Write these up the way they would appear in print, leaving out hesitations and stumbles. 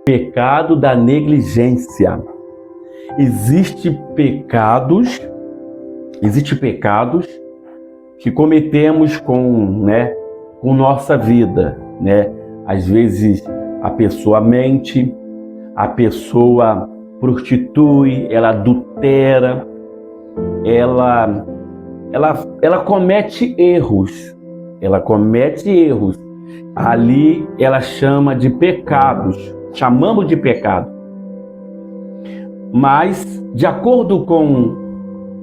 pecado da negligência. Existem pecados que cometemos com nossa vida, né? Às vezes a pessoa mente, a pessoa prostitui, ela adultera, ela comete erros. Ali ela chama de pecados, chamamos de pecado. Mas, de acordo com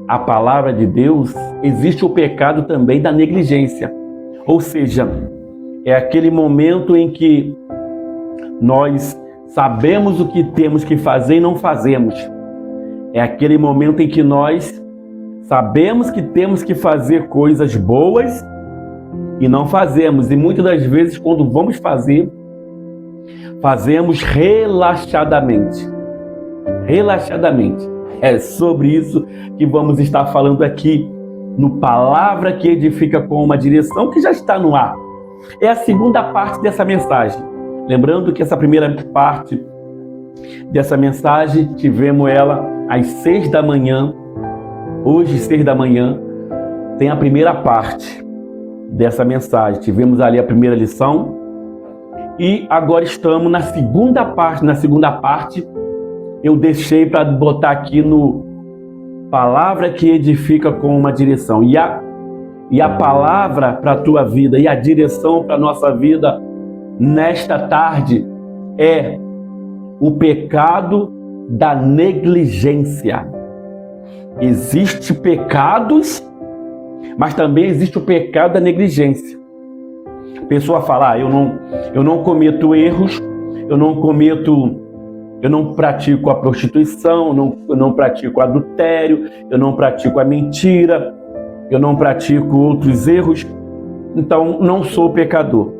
a palavra de Deus, existe o pecado também da negligência. Ou seja, é aquele momento em que nós sabemos o que temos que fazer e não fazemos. É aquele momento em que nós sabemos que temos que fazer coisas boas e não fazemos. E muitas das vezes, quando vamos fazer, fazemos relaxadamente. É sobre isso que vamos estar falando aqui no Palavra que Edifica com uma Direção, que já está no ar. É a segunda parte dessa mensagem. Lembrando que essa primeira parte dessa mensagem, tivemos ela às 6 da manhã. Hoje, 6 da manhã, tem a primeira parte dessa mensagem. Tivemos ali a primeira lição e agora estamos na segunda parte. Na segunda parte, eu deixei para botar aqui no Palavra que Edifica com uma Direção. E a palavra para a tua vida e a direção para a nossa vida nesta tarde é o pecado da negligência. Existem pecados, mas também existe o pecado da negligência. A pessoa fala, eu não cometo erros, eu não pratico a prostituição, eu não pratico o adultério, eu não pratico a mentira, eu não pratico outros erros, então não sou pecador.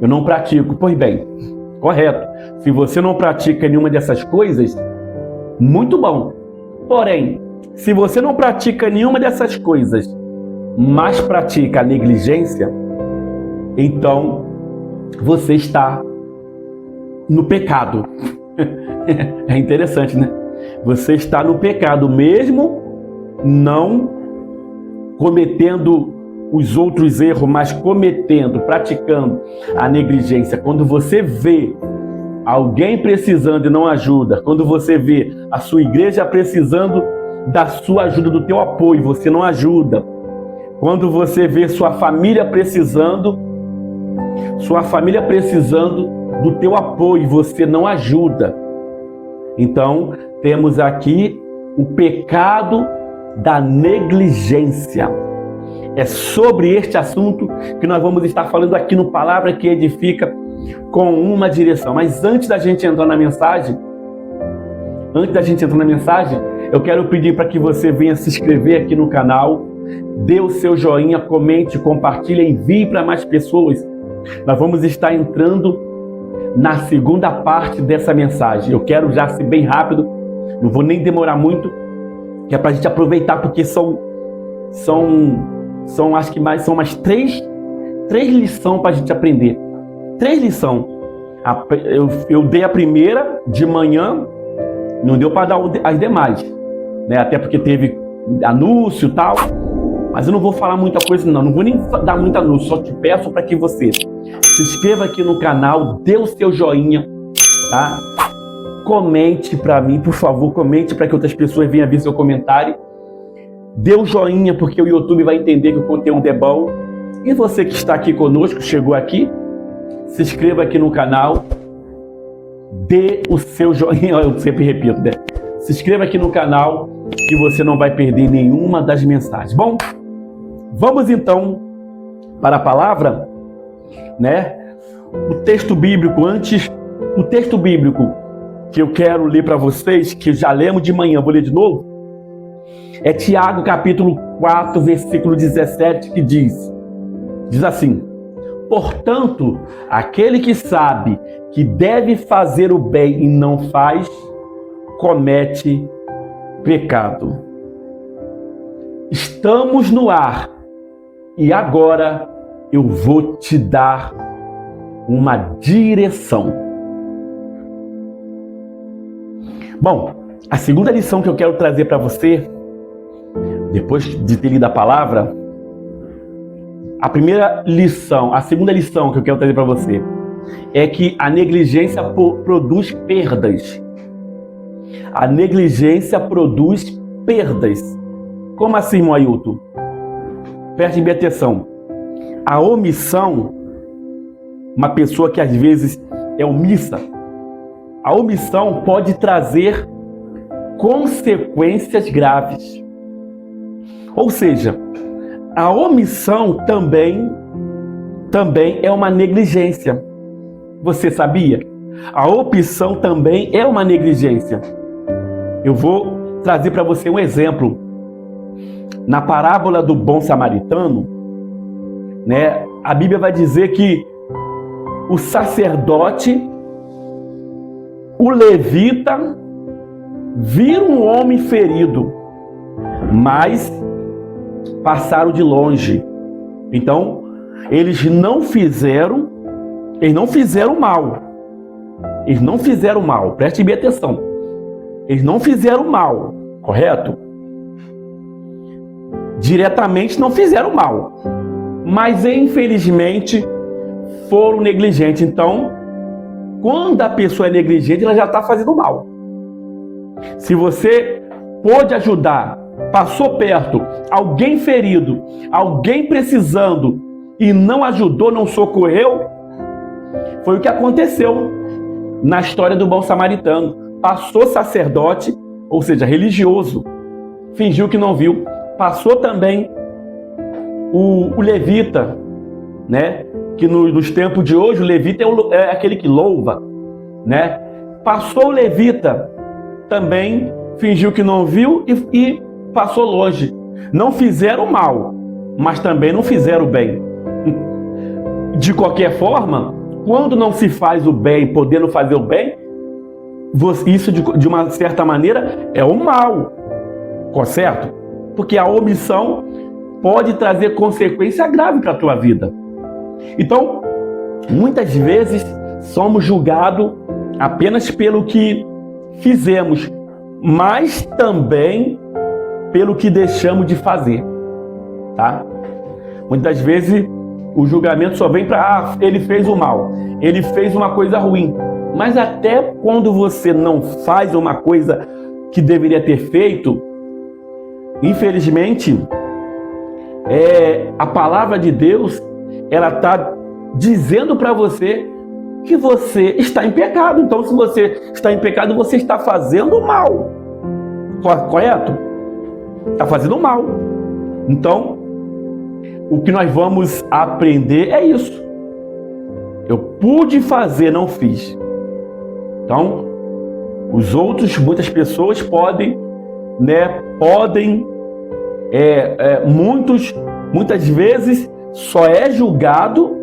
Eu não pratico. Pois bem, correto. Se você não pratica nenhuma dessas coisas, muito bom. Porém, se você não pratica nenhuma dessas coisas, mas pratica a negligência, então você está no pecado. É interessante, né? Você está no pecado, mesmo não cometendo os outros erros, mas praticando a negligência. Quando você vê alguém precisando e não ajuda, quando você vê a sua igreja precisando da sua ajuda, do teu apoio, você não ajuda. Quando você vê sua família precisando do teu apoio, você não ajuda. Então, temos aqui o pecado da negligência. É sobre este assunto que nós vamos estar falando aqui no Palavra que Edifica com uma Direção. Mas antes da gente entrar na mensagem, eu quero pedir para que você venha se inscrever aqui no canal, dê o seu joinha, comente, compartilhe, envie para mais pessoas. Nós vamos estar entrando na segunda parte dessa mensagem. Eu quero já ser bem rápido, não vou nem demorar muito, que é para a gente aproveitar, porque são acho que são mais três lições para a gente aprender. 3 lições. Eu dei a primeira de manhã, não deu para dar as demais, né? Até porque teve anúncio e tal, mas eu não vou falar muita coisa não vou nem dar muito anúncio, só te peço para que você se inscreva aqui no canal, dê o seu joinha, tá? Comente para mim, por favor, comente para que outras pessoas venham ver seu comentário. Dê o joinha, porque o YouTube vai entender que o conteúdo é bom. E você que está aqui conosco, chegou aqui, se inscreva aqui no canal, dê o seu joinha, eu sempre repito, né? Se inscreva aqui no canal, que você não vai perder nenhuma das mensagens. Bom, vamos então para a palavra, né? O texto bíblico que eu quero ler para vocês, que já lemos de manhã, vou ler de novo, é Tiago capítulo 4, versículo 17, que diz assim: portanto, aquele que sabe que deve fazer o bem e não faz, comete pecado. Estamos no ar e agora eu vou te dar uma direção. Bom, a segunda lição que eu quero trazer para você, depois de ter lido a palavra, a segunda lição que eu quero trazer para você é que a negligência produz perdas. A negligência produz perdas. Como assim, irmão Ailton? Preste bem atenção. A omissão, uma pessoa que às vezes é omissa, a omissão pode trazer consequências graves. Ou seja, a omissão também é uma negligência. Você sabia? A opção também é uma negligência. Eu vou trazer para você um exemplo. Na parábola do bom samaritano, né, a Bíblia vai dizer que o sacerdote, o levita, viram um homem ferido, mas passaram de longe. Então, eles não fizeram mal. Eles não fizeram mal. Preste bem atenção. Eles não fizeram mal, correto? Diretamente não fizeram mal. Mas, infelizmente, foram negligentes. Então, quando a pessoa é negligente, ela já está fazendo mal. Se você pôde ajudar, passou perto, alguém ferido, alguém precisando e não ajudou, não socorreu, foi o que aconteceu na história do bom samaritano. Passou sacerdote, ou seja, religioso, fingiu que não viu. Passou também o levita, né? Que nos tempos de hoje o levita é aquele que louva, né? Passou o levita, também fingiu que não viu e passou longe. Não fizeram mal, mas também não fizeram bem. De qualquer forma, quando não se faz o bem, podendo fazer o bem, isso de uma certa maneira é o mal, certo? Porque a omissão pode trazer consequência grave para a tua vida. Então, muitas vezes somos julgados apenas pelo que fizemos, mas também pelo que deixamos de fazer, tá? Muitas vezes o julgamento só vem para ele fez o mal, ele fez uma coisa ruim. Mas até quando você não faz uma coisa que deveria ter feito, infelizmente, a palavra de Deus, ela está dizendo para você que você está em pecado. Então, se você está em pecado, você está fazendo mal. Correto? Está fazendo mal. Então, o que nós vamos aprender é isso. Eu pude fazer, não fiz. Então, os outros, muitas pessoas podem, né, muitas vezes só é julgado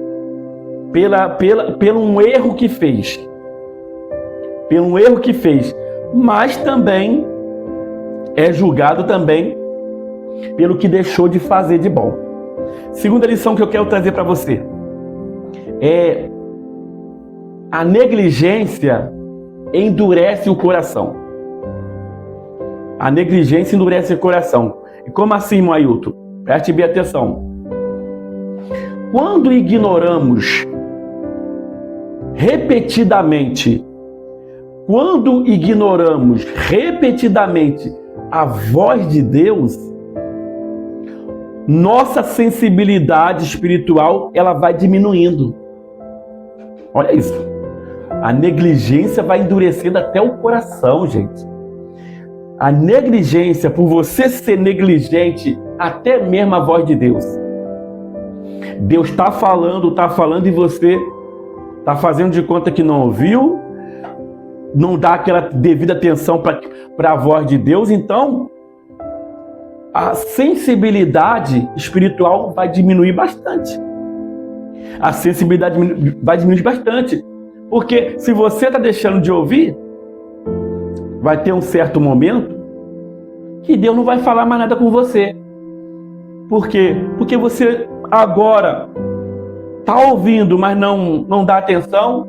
pelo um erro que fez. Pelo um erro que fez. Mas também é julgado também pelo que deixou de fazer de bom. Segunda lição que eu quero trazer para você é: a negligência endurece o coração. A negligência endurece o coração. E como assim, irmão Ailton? Preste bem atenção. Quando ignoramos repetidamente a voz de Deus, nossa sensibilidade espiritual, ela vai diminuindo. Olha isso. A negligência vai endurecendo até o coração, gente. A negligência, por você ser negligente, até mesmo a voz de Deus. Deus está falando e você está fazendo de conta que não ouviu, não dá aquela devida atenção para a voz de Deus. Então, a sensibilidade espiritual vai diminuir bastante. A sensibilidade vai diminuir bastante. Porque se você está deixando de ouvir, vai ter um certo momento que Deus não vai falar mais nada com você. Por quê? Porque você agora está ouvindo, mas não dá atenção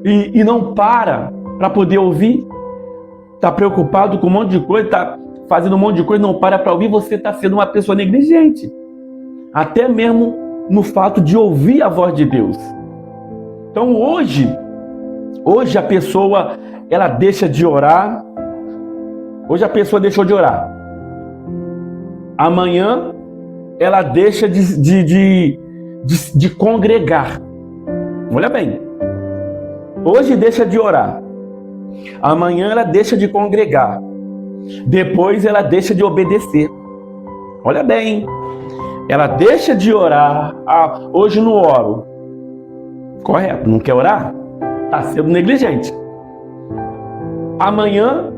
e não para poder ouvir. está preocupado com um monte de coisa, está fazendo um monte de coisa, não para ouvir, você está sendo uma pessoa negligente. Até mesmo no fato de ouvir a voz de Deus. Então hoje a pessoa, ela deixa de orar. Hoje a pessoa deixou de orar. Amanhã ela deixa de congregar. Olha bem. Hoje deixa de orar. Amanhã ela deixa de congregar. Depois ela deixa de obedecer. Olha bem. Ela deixa de orar. Hoje não oro. Correto. Não quer orar? Está sendo negligente. Amanhã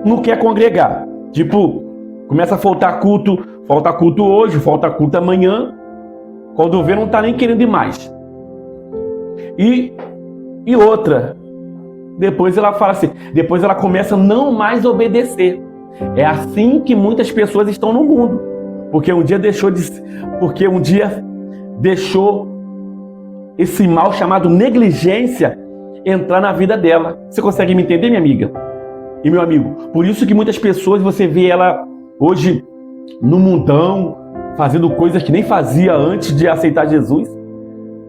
não quer congregar. Tipo, começa a falta culto hoje, falta culto amanhã. Quando vê, não está nem querendo ir mais. E outra, depois ela fala assim, depois ela começa a não mais obedecer. É assim que muitas pessoas estão no mundo. Porque um dia deixou esse mal chamado negligência entrar na vida dela. Você consegue me entender, minha amiga? E meu amigo? Por isso que muitas pessoas, você vê ela hoje no mundão, fazendo coisas que nem fazia antes de aceitar Jesus,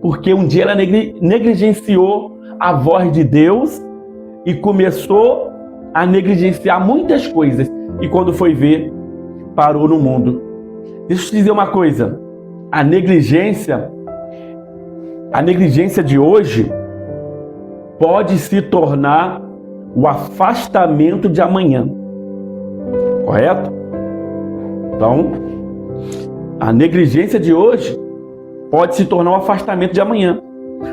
porque um dia ela negligenciou a voz de Deus e começou a negligenciar muitas coisas. E quando foi ver, parou no mundo. Deixa eu te dizer uma coisa. A negligência de hoje pode se tornar o afastamento de amanhã. Correto? Então, a negligência de hoje pode se tornar o afastamento de amanhã.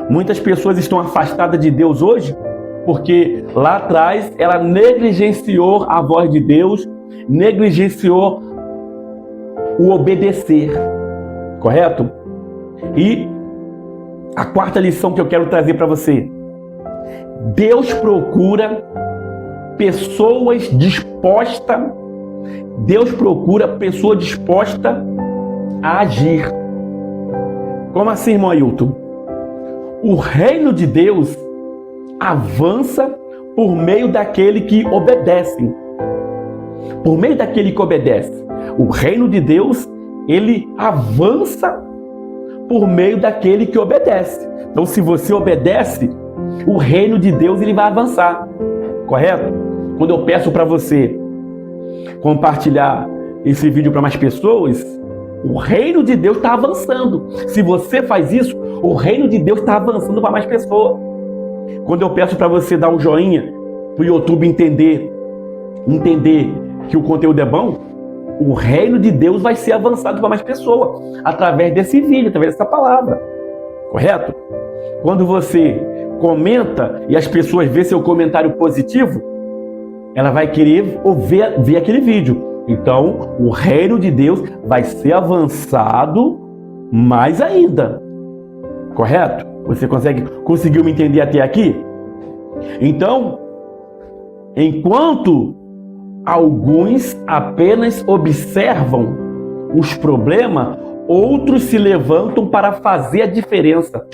Muitas pessoas estão afastadas de Deus hoje porque lá atrás ela negligenciou a voz de Deus, negligenciou o obedecer. Correto? E a quarta lição que eu quero trazer para você. Deus procura pessoas dispostas. Deus procura pessoa disposta a agir. Como assim, irmão Ailton? O reino de Deus avança por meio daquele que obedece. Por meio daquele que obedece. O reino de Deus, ele avança por meio daquele que obedece. Então, se você obedece, o reino de Deus ele vai avançar. Correto? Quando eu peço para você compartilhar esse vídeo para mais pessoas, o reino de Deus está avançando. Se você faz isso, o reino de Deus está avançando para mais pessoas. Quando eu peço para você dar um joinha para o YouTube entender que o conteúdo é bom, o reino de Deus vai ser avançado para mais pessoas através desse vídeo, através dessa palavra. Correto? Quando você comenta e as pessoas vê seu comentário positivo, ela vai querer ver aquele vídeo. Então, o reino de Deus vai ser avançado mais ainda. Correto? Você conseguiu me entender até aqui? Então, enquanto alguns apenas observam os problemas, outros se levantam para fazer a diferença.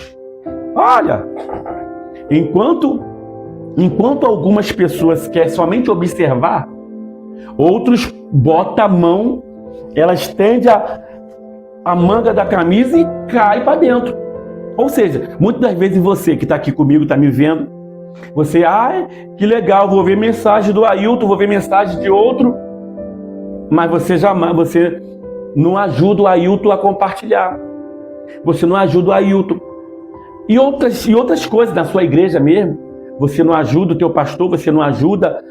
Olha, enquanto algumas pessoas querem somente observar, outros botam a mão, elas estendem a manga da camisa e cai para dentro. Ou seja, muitas das vezes você que está aqui comigo, está me vendo, você, que legal, vou ver mensagem do Ailton, vou ver mensagem de outro, mas você não ajuda o Ailton a compartilhar. Você não ajuda o Ailton. E outras coisas na sua igreja mesmo. Você não ajuda o teu pastor, você não ajuda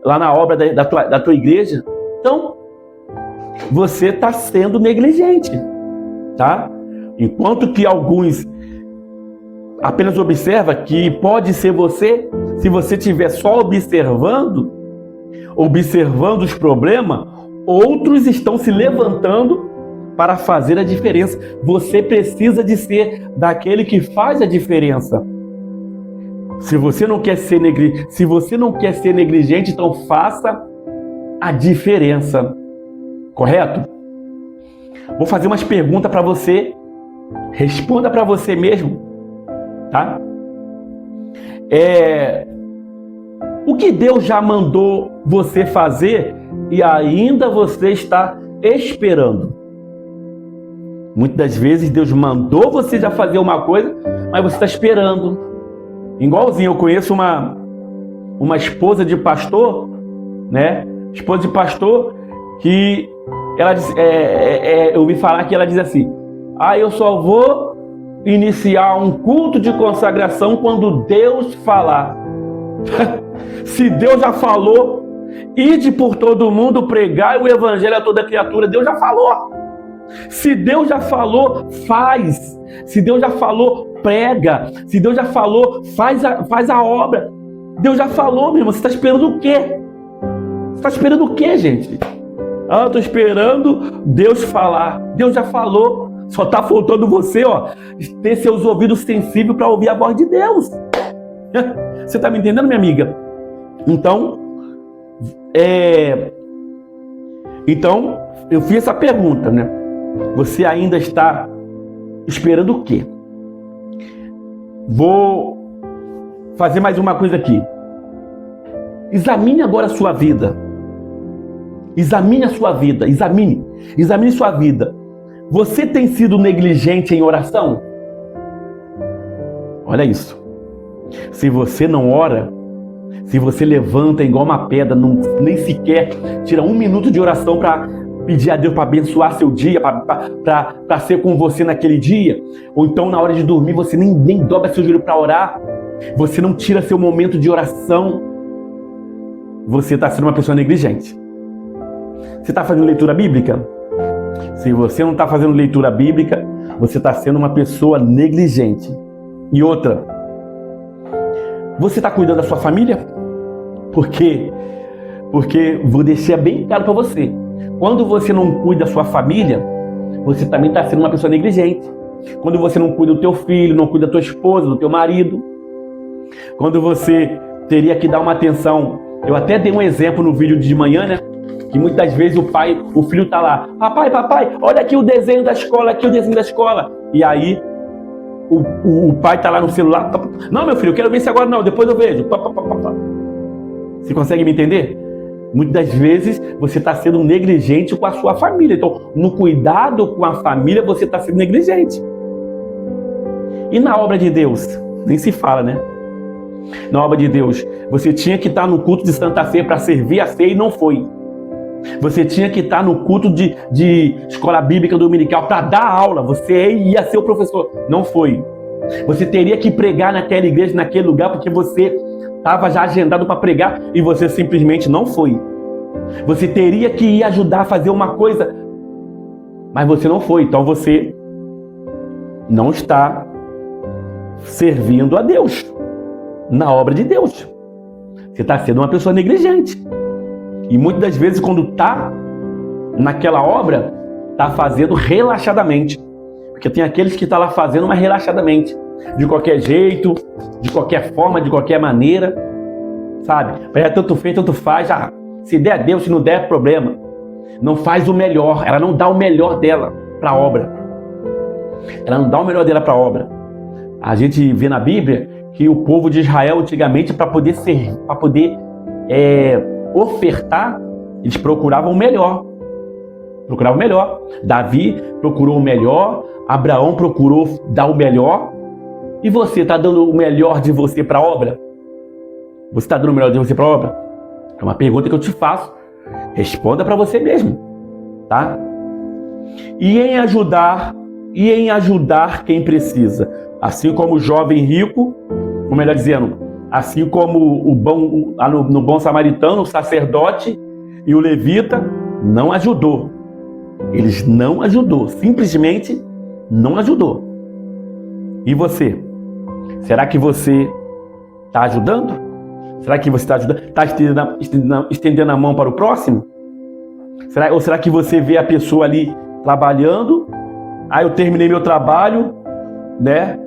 lá na obra da tua igreja. Então, você está sendo negligente, tá? Enquanto que alguns apenas observam, que pode ser você, se você estiver só observando os problemas, outros estão se levantando para fazer a diferença. Você precisa de ser daquele que faz a diferença. Se você não quer ser negligente, então faça a diferença. Correto? Vou fazer umas perguntas para você. Responda para você mesmo, tá? O que Deus já mandou você fazer e ainda você está esperando? Muitas das vezes Deus mandou você já fazer uma coisa, mas você está esperando. Igualzinho, eu conheço uma esposa de pastor, né? Esposa de pastor que ela eu ouvi falar que ela diz assim: eu só vou iniciar um culto de consagração quando Deus falar. Se Deus já falou, ide por todo mundo pregar o evangelho a toda criatura, Deus já falou. Se Deus já falou, faz. Se Deus já falou, prega. Se Deus já falou, faz a obra. Deus já falou, meu irmão. Você está esperando o quê? Você está esperando o quê, gente? Eu estou esperando Deus falar. Deus já falou. Só está faltando você, ter seus ouvidos sensíveis para ouvir a voz de Deus. Você está me entendendo, minha amiga? Então, eu fiz essa pergunta, né? Você ainda está esperando o quê? Vou fazer mais uma coisa aqui. Examine agora a sua vida. Examine a sua vida. Examine sua vida. Você tem sido negligente em oração? Olha isso. Se você não ora, se você levanta igual uma pedra, nem sequer tira 1 minuto de oração para pedir a Deus para abençoar seu dia, para ser com você naquele dia, ou então na hora de dormir você nem dobra seu joelho para orar, você não tira seu momento de oração, você está sendo uma pessoa negligente. Você está fazendo leitura bíblica? Se você não está fazendo leitura bíblica, você está sendo uma pessoa negligente. E outra, você está cuidando da sua família? Porque vou deixar bem claro para você. Quando você não cuida da sua família, você também está sendo uma pessoa negligente. Quando você não cuida do teu filho, não cuida da tua esposa, do teu marido. Quando você teria que dar uma atenção. Eu até dei um exemplo no vídeo de manhã, né? Que muitas vezes o filho está lá. Papai, olha aqui o desenho da escola, E aí, o pai está lá no celular. Não, meu filho, eu quero ver isso agora não, depois eu vejo. Você consegue me entender? Muitas das vezes você está sendo negligente com a sua família. Então, no cuidado com a família, você está sendo negligente. E na obra de Deus? Nem se fala, né? Na obra de Deus, você tinha que estar no culto de Santa Ceia para servir a ceia e não foi. Você tinha que estar no culto de escola bíblica dominical para dar aula. Você ia ser o professor. Não foi. Você teria que pregar naquela igreja, naquele lugar, porque você estava já agendado para pregar e você simplesmente não foi. Você teria que ir ajudar a fazer uma coisa, mas você não foi. Então você não está servindo a Deus na obra de Deus. Você está sendo uma pessoa negligente. E muitas das vezes, quando está naquela obra, está fazendo relaxadamente. Porque tem aqueles que estão lá fazendo, mas relaxadamente. De qualquer jeito, de qualquer forma, de qualquer maneira. Sabe? É tanto fez, tanto faz. Se der, Deus, se não der, é problema. Não faz o melhor. Ela não dá o melhor dela para a obra. Ela não dá o melhor dela para a obra. A gente vê na Bíblia que o povo de Israel, antigamente, para poder ofertar, eles procuravam o melhor. Davi procurou o melhor, Abraão procurou dar o melhor. E você está dando o melhor de você para a obra? Você está dando o melhor de você para a obra? É uma pergunta que eu te faço. Responda para você mesmo, tá? E em ajudar quem precisa. Assim como o jovem rico, ou melhor dizendo, assim como no bom samaritano, o sacerdote e o levita não ajudou. Eles não ajudou, simplesmente não ajudou. E você? Será que você está ajudando? Será que você está ajudando? Está estendendo a mão para o próximo? Ou será que você vê a pessoa ali trabalhando? Eu terminei meu trabalho, né?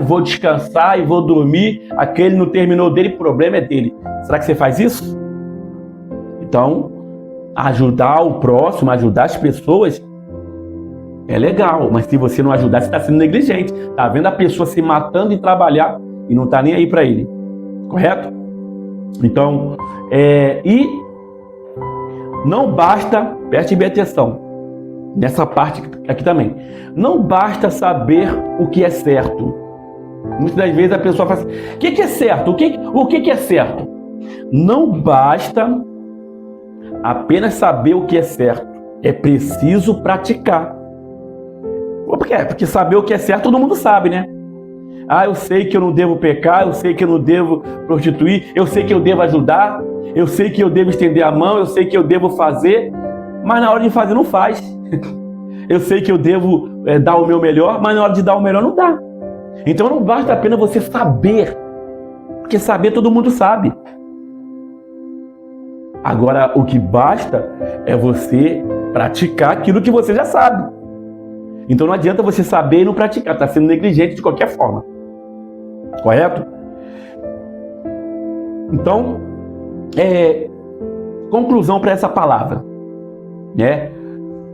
Vou descansar e vou dormir. Aquele não terminou dele, o problema é dele. Será que você faz isso? Então, ajudar o próximo, ajudar as pessoas é legal, mas se você não ajudar, você está sendo negligente. Está vendo a pessoa se matando em trabalhar e não está nem aí para ele. Correto? Então, e não basta, preste bem atenção, nessa parte aqui também, não basta saber o que é certo. Muitas das vezes a pessoa fala assim, o que é certo? O que é certo? Não basta apenas saber o que é certo, é preciso praticar. Por quê? Porque saber o que é certo todo mundo sabe, né? Eu sei que eu não devo pecar, eu sei que eu não devo prostituir, eu sei que eu devo ajudar, eu sei que eu devo estender a mão, eu sei que eu devo fazer, mas na hora de fazer não faz. Eu sei que eu devo dar o meu melhor, mas na hora de dar o melhor não dá. Então não basta apenas você saber, porque saber todo mundo sabe. Agora o que basta é você praticar aquilo que você já sabe. Então não adianta você saber e não praticar, está sendo negligente de qualquer forma. Correto? Então, conclusão para essa palavra, né?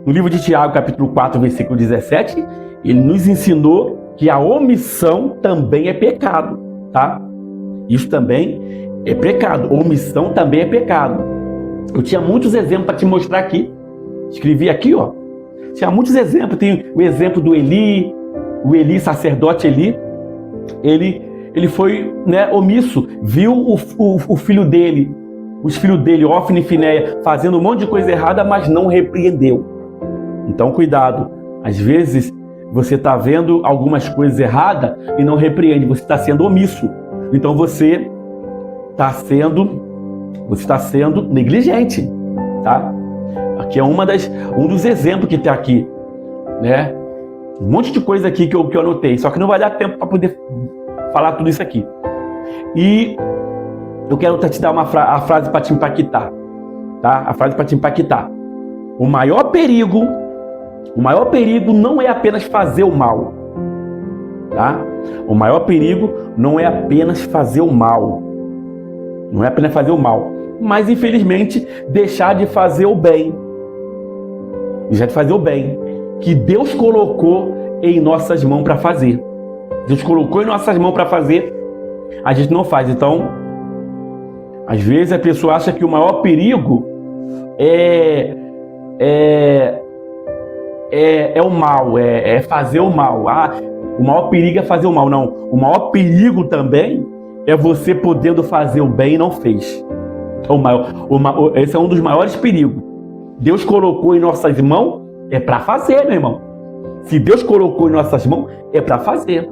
No livro de Tiago, capítulo 4, versículo 17, ele nos ensinou que a omissão também é pecado, tá? Isso também é pecado. Omissão também é pecado. Eu tinha muitos exemplos para te mostrar aqui. Escrevi aqui, ó. Tinha muitos exemplos. Tem o exemplo do Eli, sacerdote Eli. Ele foi, né, omisso, viu o filho dele, os filhos dele, Ofni e Finéia, fazendo um monte de coisa errada, mas não repreendeu. Então, cuidado. Às vezes, você está vendo algumas coisas erradas e não repreende. Você está sendo omisso. Então, você está sendo negligente, tá? Aqui é um dos exemplos que está aqui, né? Um monte de coisa aqui que eu anotei, só que não vai dar tempo para poder falar tudo isso aqui. E eu quero te dar a frase para te impactar, tá? A frase para te impactar. O maior perigo não é apenas fazer o mal, tá? O maior perigo não é apenas fazer o mal. Não é apenas fazer o mal, mas infelizmente deixar de fazer o bem. Deixar de fazer o bem que Deus colocou em nossas mãos para fazer. Deus colocou em nossas mãos para fazer, a gente não faz. Então, às vezes a pessoa acha que o maior perigo é o mal, é fazer o mal. O maior perigo é fazer o mal. Não, o maior perigo também é você podendo fazer o bem e não fez. Esse é um dos maiores perigos. Deus colocou em nossas mãos, é para fazer, meu irmão. Se Deus colocou em nossas mãos, é para fazer.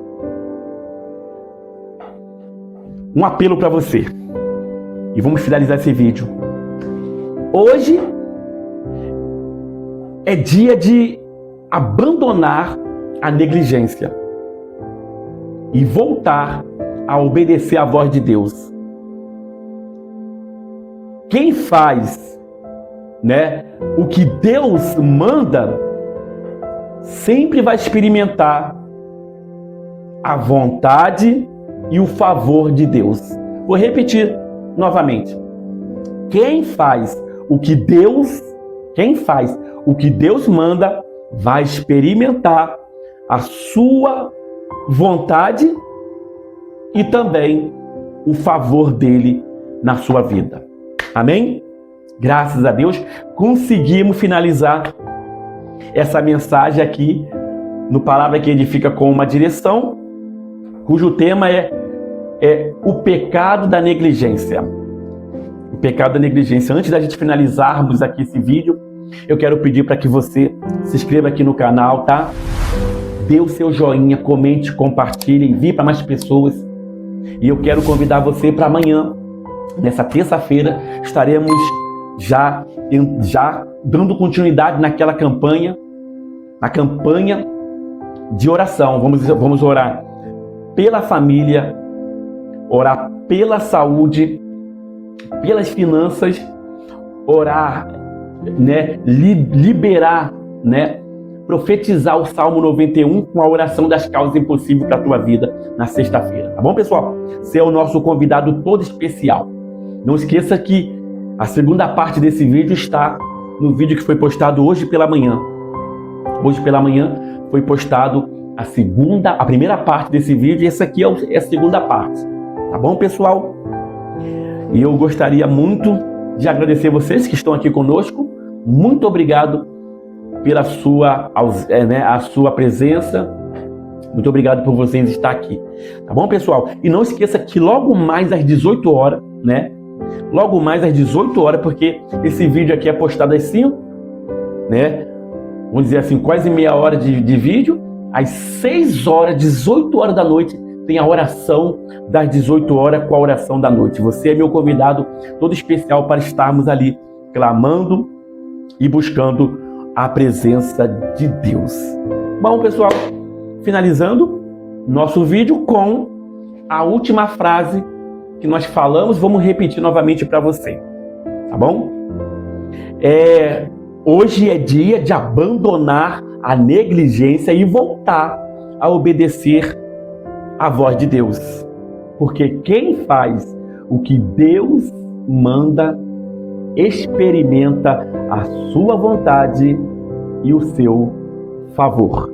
Um apelo para você. E vamos finalizar esse vídeo. Hoje é dia de abandonar a negligência e voltar a obedecer à voz de Deus. Quem faz, né, o que Deus manda, sempre vai experimentar a vontade e o favor de Deus. Vou repetir novamente. Quem faz o que Deus manda, vai experimentar a sua vontade e também o favor dele na sua vida. Amém? Graças a Deus, conseguimos finalizar essa mensagem aqui no Palavra que Edifica com uma direção, cujo tema é o pecado da negligência. O pecado da negligência. Antes da gente finalizarmos aqui esse vídeo, eu quero pedir para que você se inscreva aqui no canal, tá? Dê o seu joinha, comente, compartilhe, envie para mais pessoas. E eu quero convidar você para amanhã, nessa terça-feira, estaremos já dando continuidade naquela campanha, na campanha de oração. Vamos orar pela família, orar pela saúde, pelas finanças, orar, né, liberar, né, profetizar o Salmo 91 com a oração das causas impossíveis para a tua vida na sexta-feira. Tá bom, pessoal? Você é o nosso convidado todo especial. Não esqueça que a segunda parte desse vídeo está no vídeo que foi postado hoje pela manhã. Hoje pela manhã foi postado a primeira parte desse vídeo e essa aqui é a segunda parte. Tá bom, pessoal? E eu gostaria muito de agradecer vocês que estão aqui conosco. Muito obrigado pela sua, a sua presença. Muito obrigado por vocês estar aqui. Tá bom, pessoal? E não esqueça que logo mais às 18 horas, né? Logo mais às 18 horas, porque esse vídeo aqui é postado às 5, né? Vamos dizer assim, quase meia hora de vídeo. Às 6 horas, 18 horas da noite, tem a oração das 18 horas com a oração da noite. Você é meu convidado todo especial para estarmos ali clamando e buscando a presença de Deus. Bom, pessoal, finalizando nosso vídeo com a última frase que nós falamos, vamos repetir novamente para você, tá bom? Hoje é dia de abandonar a negligência e voltar a obedecer a voz de Deus. Porque quem faz o que Deus manda, experimenta a sua vontade e o seu favor.